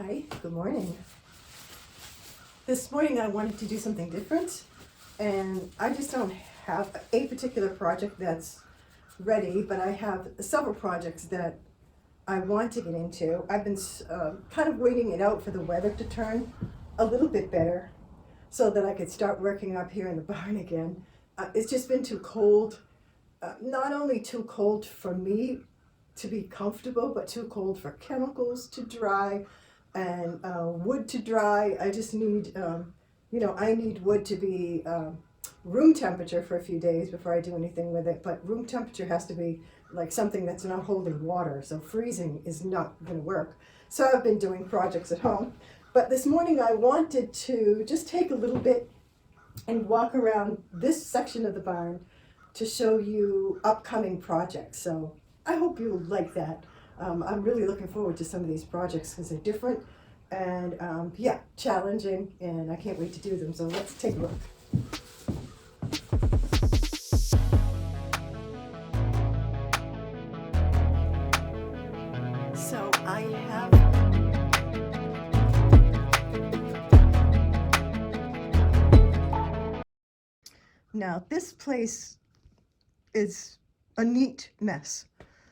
Hi, good morning. This morning I wanted to do something different, and I just don't have a particular project that's ready, but I have several projects that I want to get into. I've been kind of waiting it out for the weather to turn a little bit better so that I could start working up here in the barn again. It's just been too cold, not only too cold for me to be comfortable, but too cold for chemicals to dry and wood to dry. I just need, I need wood to be room temperature for a few days before I do anything with it. But room temperature has to be like something that's not holding water. So freezing is not going to work. So I've been doing projects at home. But this morning I wanted to just take a little bit and walk around this section of the barn to show you upcoming projects. So I hope you'll like that. I'm really looking forward to some of these projects because they're different and challenging, and I can't wait to do them. So let's take a look. So I have now this place is a neat mess.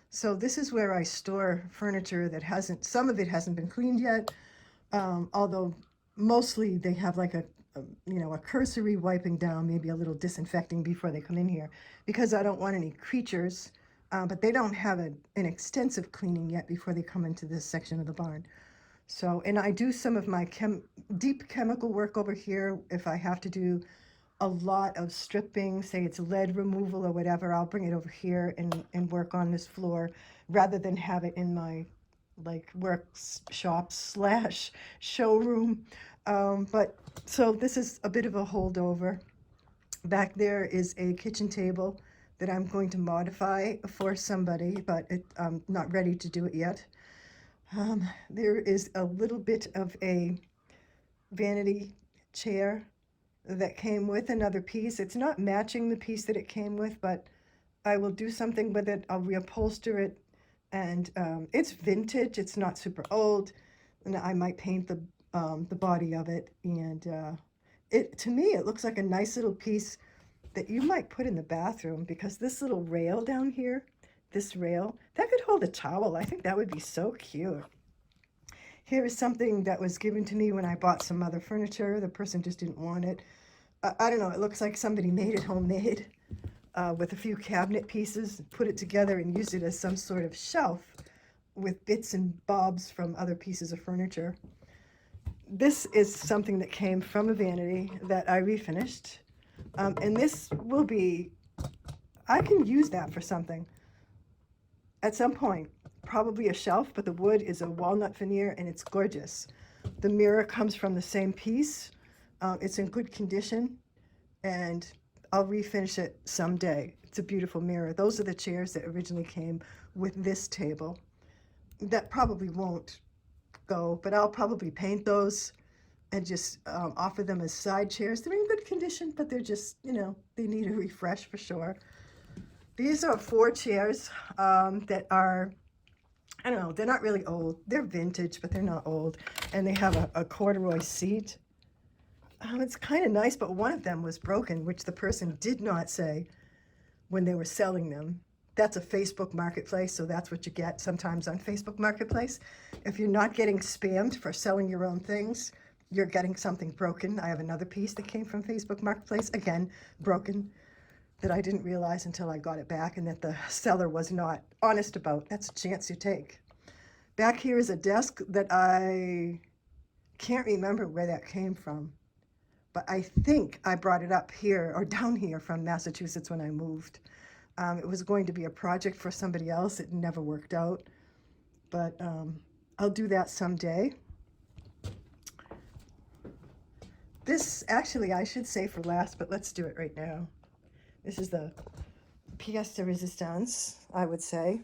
So this is where I store furniture that some of it hasn't been cleaned yet, although mostly they have like a cursory wiping down, maybe a little disinfecting before they come in here, because I don't want any creatures, but they don't have an extensive cleaning yet before they come into this section of the barn. So, and I do some of my deep chemical work over here. If I have to do a lot of stripping, say it's lead removal or whatever, I'll bring it over here and work on this floor rather than have it in my like workshop / showroom. But so this is a bit of a holdover. Back there is a kitchen table that I'm going to modify for somebody, but I'm not ready to do it yet. There is a little bit of a vanity chair that came with another piece. It's not matching the piece that it came with, but I will do something with it. I'll reupholster it, and it's vintage. It's not super old, and I might paint the body of it. And to me, it looks like a nice little piece that you might put in the bathroom, because this little rail down here, this rail, that could hold a towel. I think that would be so cute. Here is something that was given to me when I bought some other furniture. The person just didn't want it. I don't know, it looks like somebody made it homemade with a few cabinet pieces, put it together and used it as some sort of shelf with bits and bobs from other pieces of furniture. This is something that came from a vanity that I refinished. And this will be, I can use that for something at some point. Probably a shelf, but the wood is a walnut veneer and it's gorgeous. The mirror comes from the same piece. It's in good condition, and I'll refinish it someday. It's a beautiful mirror. Those are the chairs that originally came with this table. That probably won't go, but I'll probably paint those and just offer them as side chairs. They're in good condition, but they're just, they need a refresh for sure. These are 4 chairs that are, I don't know, they're not really old. They're vintage, but they're not old. And they have a corduroy seat. It's kind of nice, but one of them was broken, which the person did not say when they were selling them. That's a Facebook Marketplace, so that's what you get sometimes on Facebook Marketplace. If you're not getting spammed for selling your own things, you're getting something broken. I have another piece that came from Facebook Marketplace, again, broken, that I didn't realize until I got it back and that the seller was not honest about. That's a chance you take. Back here is a desk that I can't remember where that came from, but I think I brought it up here or down here from Massachusetts when I moved. It was going to be a project for somebody else. It never worked out, but I'll do that someday. This, actually, I should say for last, but let's do it right now. This is the pièce de résistance, I would say.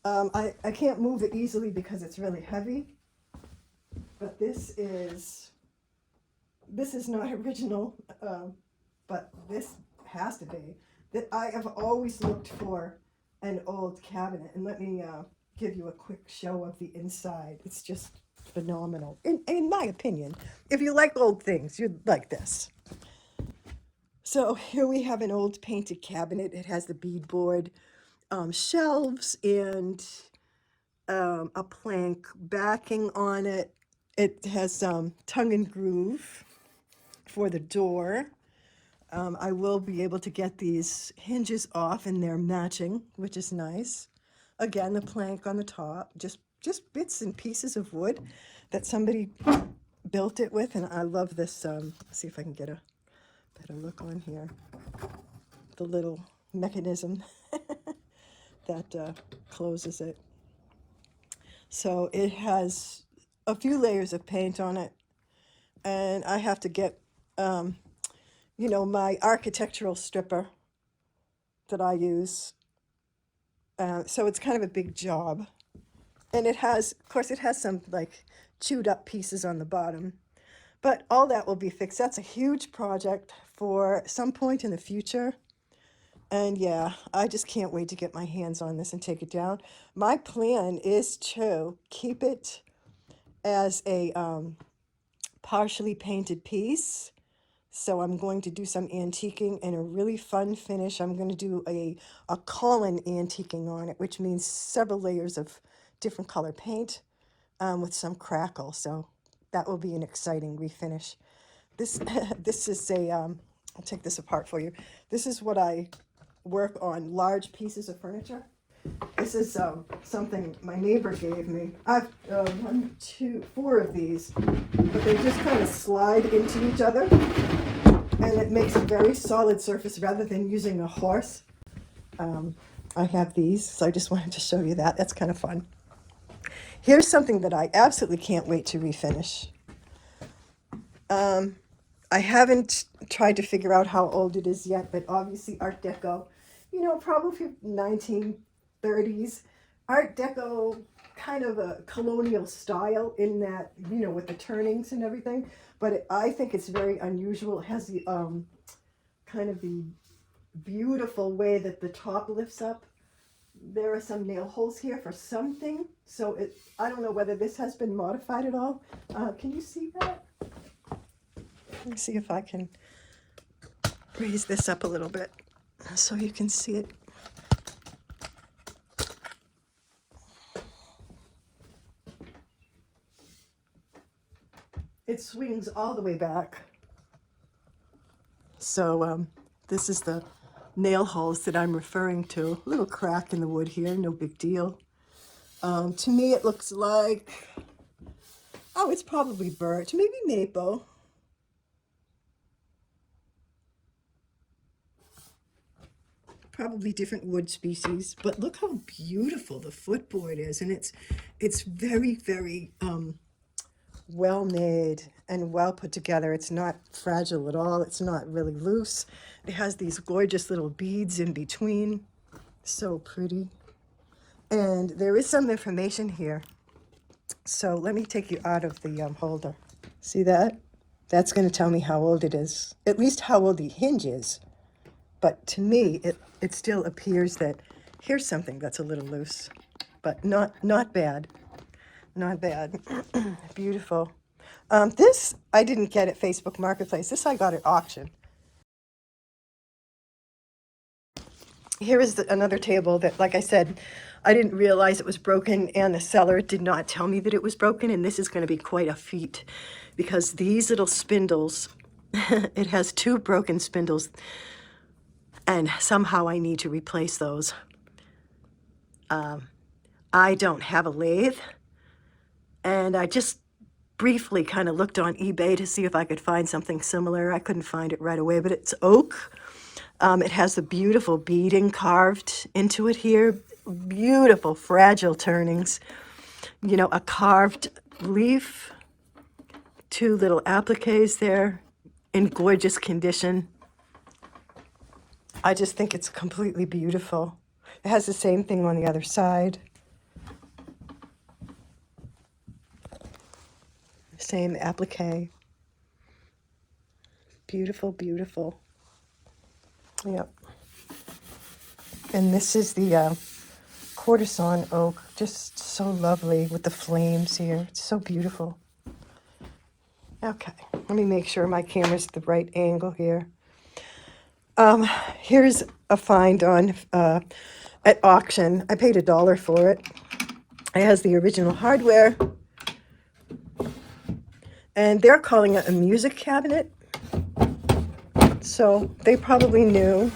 I can't move it easily because it's really heavy, but this is not original, but this has to be. That I have always looked for an old cabinet, and let me give you a quick show of the inside. It's just phenomenal, in my opinion. If you like old things, you'd like this. So here we have an old painted cabinet. It has the beadboard shelves and a plank backing on it. It has tongue and groove for the door. I will be able to get these hinges off and they're matching, which is nice. Again, the plank on the top, just bits and pieces of wood that somebody built it with, and I love this. Let's see if I can get a better look on here. The little mechanism that closes it. So it has a few layers of paint on it, and I have to get, you know, my architectural stripper that I use. So it's kind of a big job. And it has, of course, it has some like chewed up pieces on the bottom. But all that will be fixed. That's a huge project for some point in the future. And yeah, I just can't wait to get my hands on this and take it down. My plan is to keep it as a partially painted piece. So I'm going to do some antiquing and a really fun finish. I'm going to do a Colin antiquing on it, which means several layers of different color paint with some crackle. So that will be an exciting refinish. This this is a I'll take this apart for you. This is what I work on, large pieces of furniture. This is something my neighbor gave me. I've 1, 2, 4 of these, but they just kind of slide into each other, and it makes a very solid surface rather than using a horse. I have these, so I just wanted to show you that. That's kind of fun. Here's something that I absolutely can't wait to refinish. I haven't tried to figure out how old it is yet, but obviously Art Deco, you know, probably 1930s. Art Deco, kind of a colonial style in that, you know, with the turnings and everything. But I think it's very unusual. It has the kind of the beautiful way that the top lifts up. There are some nail holes here for something. So I don't know whether this has been modified at all. Can you see that? Let me see if I can raise this up a little bit so you can see it. It swings all the way back. So this is the nail holes that I'm referring to. A little crack in the wood here, no big deal. To me it looks like, oh, it's probably birch, maybe maple. Probably different wood species, but look how beautiful the footboard is, and it's very, very well made and well put together. It's not fragile at all. It's not really loose. It has these gorgeous little beads in between. So pretty. And there is some information here. So let me take you out of the holder. See that? That's going to tell me how old it is. At least how old the hinge is. But to me, it still appears that here's something that's a little loose, but not bad. Not bad. Beautiful. This I didn't get at Facebook Marketplace. This I got at auction. Here is another table that, like I said, I didn't realize it was broken, and the seller did not tell me that it was broken, and this is going to be quite a feat because these little spindles, it has 2 broken spindles, and somehow I need to replace those. I don't have a lathe, and I just briefly kind of looked on eBay to see if I could find something similar. I couldn't find it right away, but it's oak. It has the beautiful beading carved into it here. Beautiful, fragile turnings. You know, a carved leaf. 2 little appliques there in gorgeous condition. I just think it's completely beautiful. It has the same thing on the other side. Same applique. Beautiful, beautiful. Yep. And this is the quartersawn oak, just so lovely with the flames here. It's so beautiful. Okay, let me make sure my camera's the right angle here. Here's a find on at auction. I paid $1 for it. It has the original hardware, and they're calling it a music cabinet. So they probably knew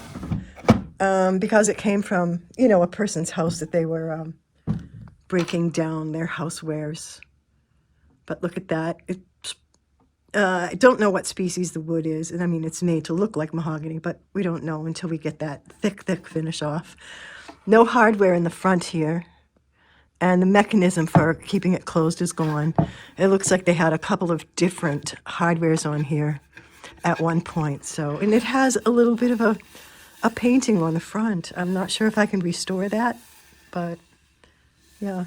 because it came from, you know, a person's house that they were breaking down their housewares. But look at that. I don't know what species the wood is. And I mean, it's made to look like mahogany, but we don't know until we get that thick, thick finish off. No hardware in the front here. And the mechanism for keeping it closed is gone. It looks like they had a couple of different hardwares on here at one point. So, and it has a little bit of a painting on the front. I'm not sure if I can restore that, but yeah.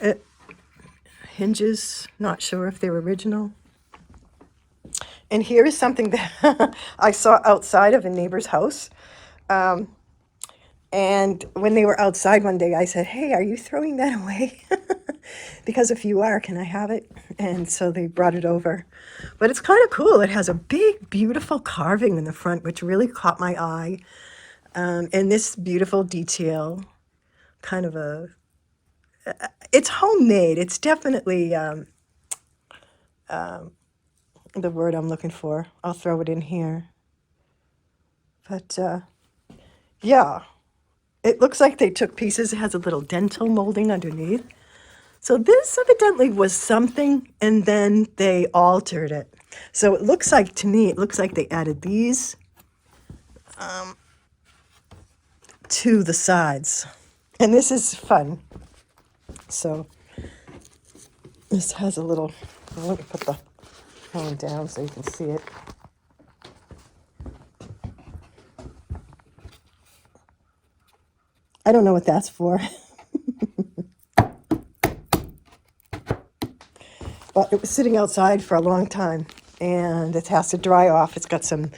It hinges, not sure if they're original. And here is something that I saw outside of a neighbor's house. And when they were outside one day, I said, hey, are you throwing that away? Because if you are, can I have it? And so they brought it over. But it's kind of cool. It has a big, beautiful carving in the front, which really caught my eye. And this beautiful detail, kind of it's homemade. It's definitely the word I'm looking for. I'll throw it in here. But yeah, it looks like they took pieces. It has a little dental molding underneath. So this evidently was something, and then they altered it. So it looks like, to me, it looks like they added these to the sides. And this is fun. So this has a little, let me put the phone down so you can see it. I don't know what that's for. But it was sitting outside for a long time, and it has to dry off. It's got some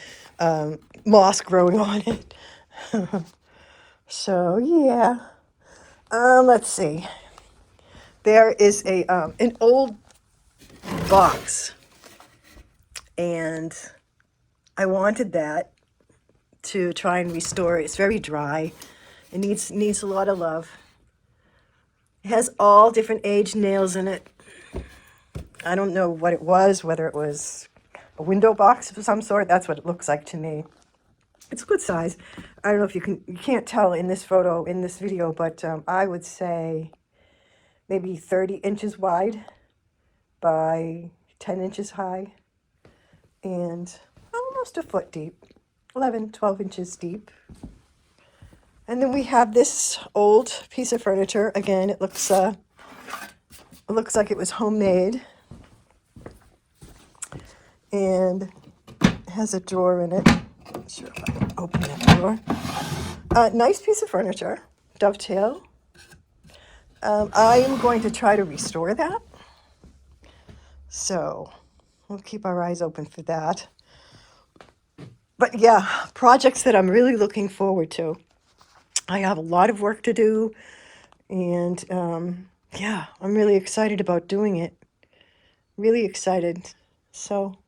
moss growing on it. So yeah, let's see. There is an old box, and I wanted that to try and restore it. It's very dry. It needs a lot of love. It has all different age nails in it. I don't know what it was, whether it was a window box of some sort. That's what it looks like to me. It's a good size. I don't know if you can't tell in this photo, in this video, but I would say maybe 30 inches wide by 10 inches high and almost a foot deep, 11, 12 inches deep. And then we have this old piece of furniture. Again, it looks like it was homemade. And it has a drawer in it. Not sure if I can open that drawer. Nice piece of furniture, dovetail. I am going to try to restore that. So we'll keep our eyes open for that. But yeah, projects that I'm really looking forward to. I have a lot of work to do, and yeah, I'm really excited about doing it. Really excited. So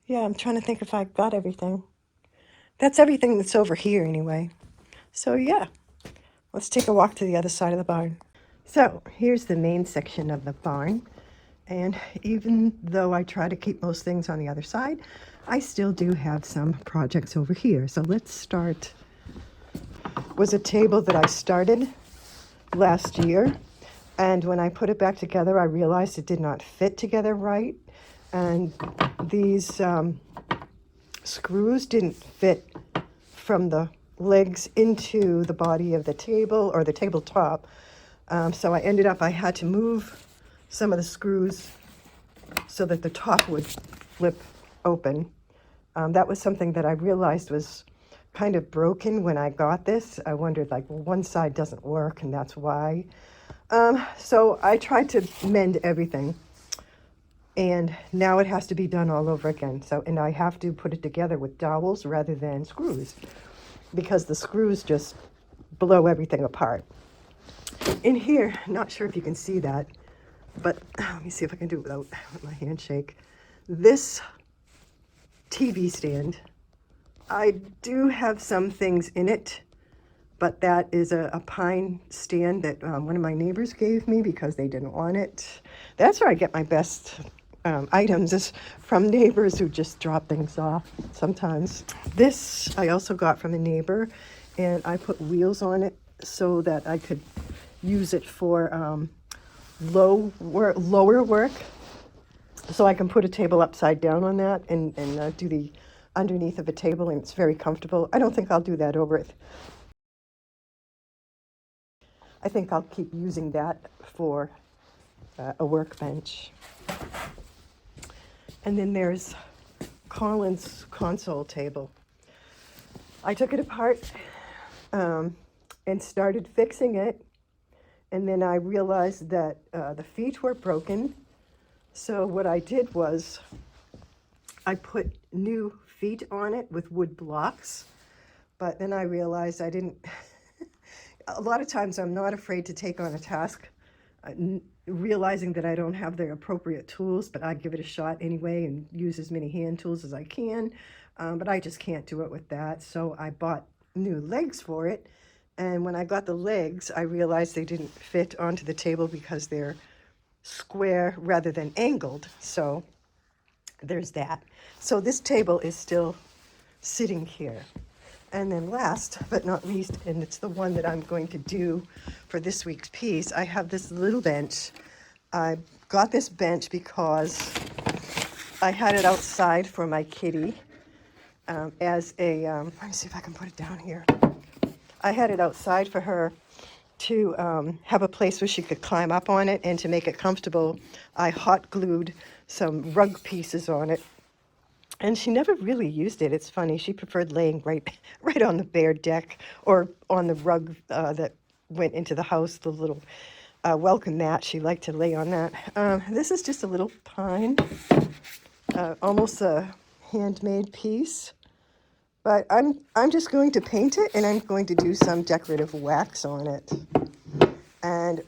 yeah, I'm trying to think if I got everything. That's everything that's over here anyway. So yeah, let's take a walk to the other side of the barn. So here's the main section of the barn. And even though I try to keep most things on the other side, I still do have some projects over here. So let's start. Was a table that I started last year. And when I put it back together, I realized it did not fit together right. And these screws didn't fit from the legs into the body of the table or the tabletop. So I ended up, I had to move some of the screws so that the top would flip open. That was something that I realized was kind of broken when I got this. I wondered, like, well, one side doesn't work, and that's why. So I tried to mend everything. And now it has to be done all over again. So, and I have to put it together with dowels rather than screws, because the screws just blow everything apart. In here, not sure if you can see that, but let me see if I can do it without my handshake. This TV stand, I do have some things in it, but that is a pine stand that one of my neighbors gave me because they didn't want it. That's where I get my best items, is from neighbors who just drop things off sometimes. This I also got from a neighbor, and I put wheels on it so that I could use it for lower work. So I can put a table upside down on that and do the underneath of a table, and it's very comfortable. I don't think I'll do that over it. I think I'll keep using that for a workbench. And then there's Colin's console table. I took it apart and started fixing it, and then I realized that the feet were broken. So what I did was I put new feet on it with wood blocks, but then I realized I didn't. A lot of times I'm not afraid to take on a task, realizing that I don't have the appropriate tools, but I give it a shot anyway and use as many hand tools as I can. But I just can't do it with that. So I bought new legs for it. And when I got the legs, I realized they didn't fit onto the table because they're square rather than angled. So there's that. So this table is still sitting here. And then last but not least, and it's the one that I'm going to do for this week's piece, I have this little bench. I got this bench because I had it outside for my kitty as a, let me see if I can put it down here. I had it outside for her to have a place where she could climb up on it, and to make it comfortable, I hot glued some rug pieces on it. And she never really used it. It's funny. She preferred laying right on the bare deck or on the rug that went into the house, the little welcome mat. She liked to lay on that. This is just a little pine, almost a handmade piece. But I'm just going to paint it, and I'm going to do some decorative wax on it. And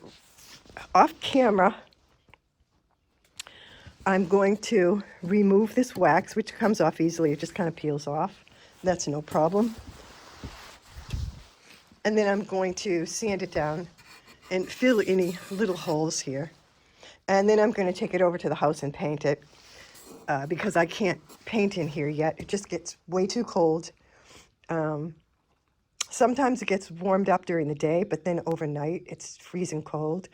off camera, I'm going to remove this wax, which comes off easily. It just kind of peels off. That's no problem. And then I'm going to sand it down and fill any little holes here. And then I'm going to take it over to the house and paint it because I can't paint in here yet. It just gets way too cold. Sometimes it gets warmed up during the day, but then overnight it's freezing cold.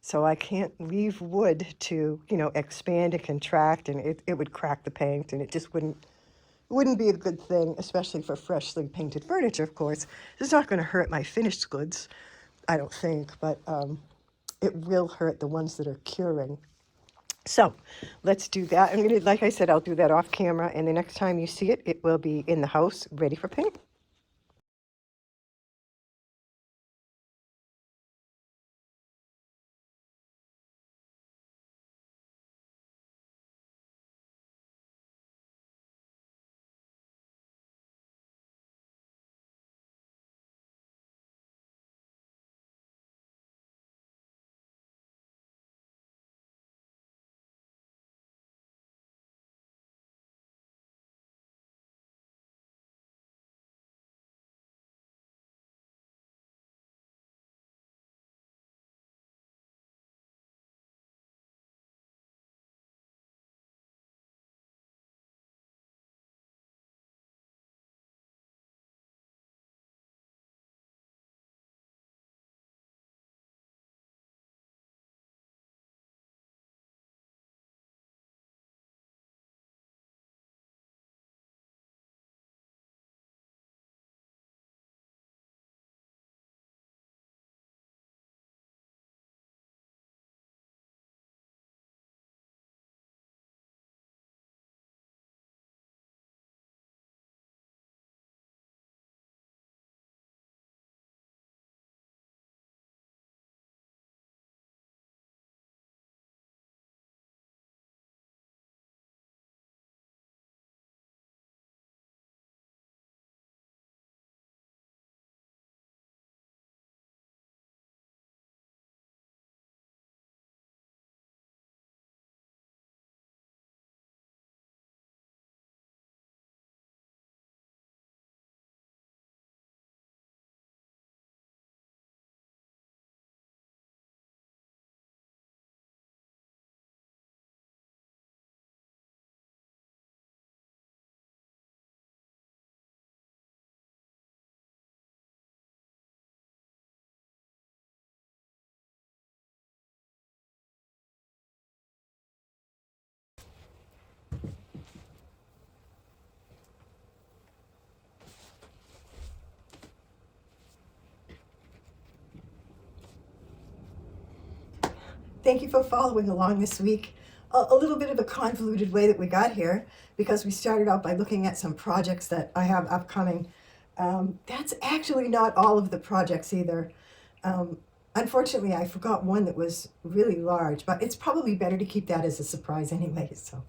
So I can't leave wood to, expand and contract, and it would crack the paint, and it just wouldn't be a good thing, especially for freshly painted furniture, of course. It's not going to hurt my finished goods, I don't think, but it will hurt the ones that are curing. So let's do that. Like I said, I'll do that off camera, and the next time you see it, it will be in the house, ready for paint. Thank you for following along this week. A little bit of a convoluted way that we got here, because we started out by looking at some projects that I have upcoming. That's actually not all of the projects either. Unfortunately, I forgot one that was really large, but it's probably better to keep that as a surprise anyway. So,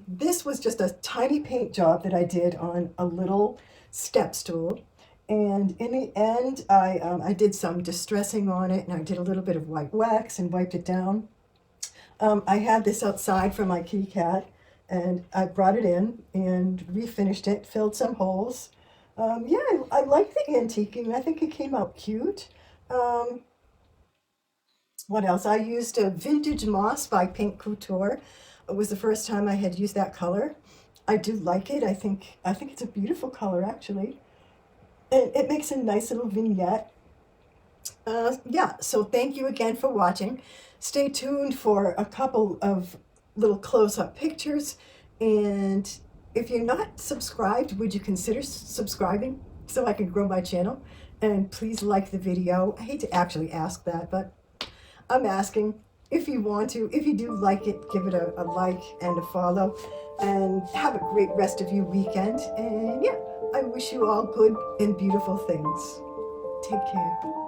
this was just a tiny paint job that I did on a little step stool. And in the end, I did some distressing on it, and I did a little bit of white wax and wiped it down. I had this outside for my kitty cat, and I brought it in and refinished it, filled some holes. I like the antiquing. I think it came out cute. Um, what else? I used a vintage moss by Couture. It was the first time I had used that color. I do like it. I think it's a beautiful color actually. It makes a nice little vignette. So thank you again for watching. Stay tuned for a couple of little close-up pictures. And if you're not subscribed, would you consider subscribing so I can grow my channel? And please like the video. I hate to actually ask that, but I'm asking. If you want to, if you do like it, give it a like and a follow. And have a great rest of your weekend. And I wish you all good and beautiful things. Take care.